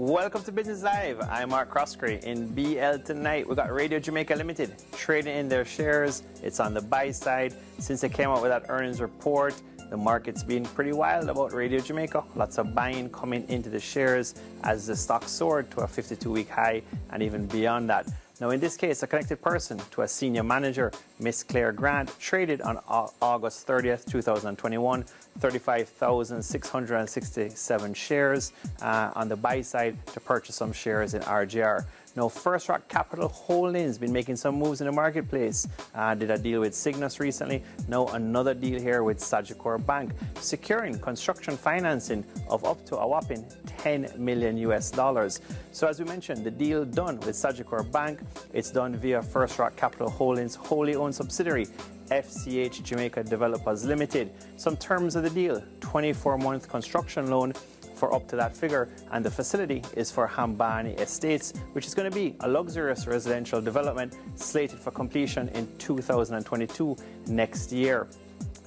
Welcome to Business Live. I'm Mark Croskery. In BL tonight, we got Radio Jamaica Limited trading in their shares. It's on the buy side. Since they came out with that earnings report, the market's been pretty wild about Radio Jamaica. Lots of buying coming into the shares as the stock soared to a 52-week high and even beyond that. Now, in this case, a connected person to a senior manager, Miss Claire Grant, traded on August 30th, 2021, 35,667 shares on the buy side to purchase some shares in RJR. Now, FirstRock Capital Holdings been making some moves in the marketplace. Did a deal with Cygnus recently. Now another deal here with Sagicor Bank, securing construction financing of up to a whopping $10 million US. So as we mentioned, the deal done with Sagicor Bank, it's done via FirstRock Capital Holdings wholly owned subsidiary, FCH Jamaica Developers Limited. Some terms of the deal: 24-month construction loan for up to that figure, and the facility is for Ciboney Estates, which is going to be a luxurious residential development slated for completion in 2022 next year.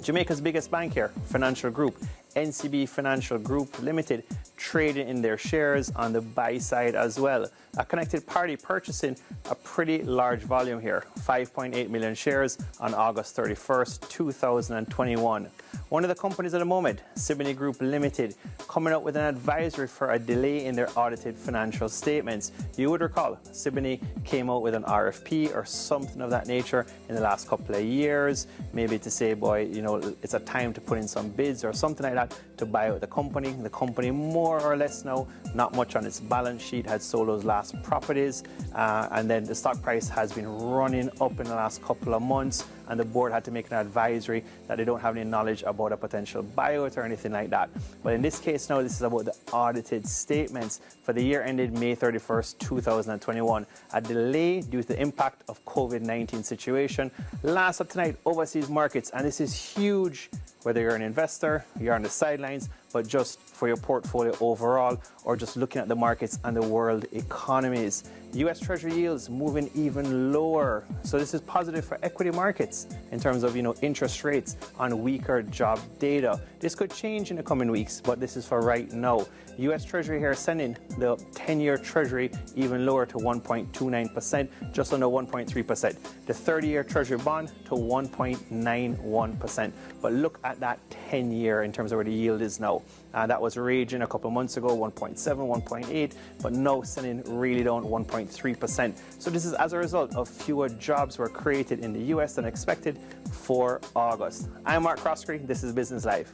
Jamaica's biggest bank here, financial group, NCB Financial Group Limited, trading in their shares on the buy side as well. A connected party purchasing a pretty large volume here, 5.8 million shares on August 31st, 2021. One of the companies at the moment, Ciboney Group Limited, coming up with an advisory for a delay in their audited financial statements. You would recall, Ciboney came out with an RFP or something of that nature in the last couple of years, maybe to say, boy, you know, it's a time to put in some bids or something like that to buy out the company. The company, more or less now, not much on its balance sheet, had sold those last properties, and then the stock price has been running up in the last couple of months, and the board had to make an advisory that they don't have any knowledge about a potential buyout or anything like that. But in this case now, this is about the audited statements for the year ended May 31st, 2021. A delay due to the impact of COVID-19 situation. Last up tonight, overseas markets, and this is huge, whether you're an investor, you're on the sidelines, but just for your portfolio overall, or just looking at the markets and the world economies. U.S. Treasury yields moving even lower. So this is positive for equity markets in terms of, interest rates on weaker job data. This could change in the coming weeks, but this is for right now. U.S. Treasury here sending the 10-year Treasury even lower to 1.29%, just under 1.3%. The 30-year Treasury bond to 1.91%. But look at that 10-year in terms of where the yield is now. That was raging a couple months ago, 1.7, 1.8, but now sending really down 1.3%. So this is as a result of fewer jobs were created in the U.S. than expected for August. I'm Mark Croskery. This is Business Live.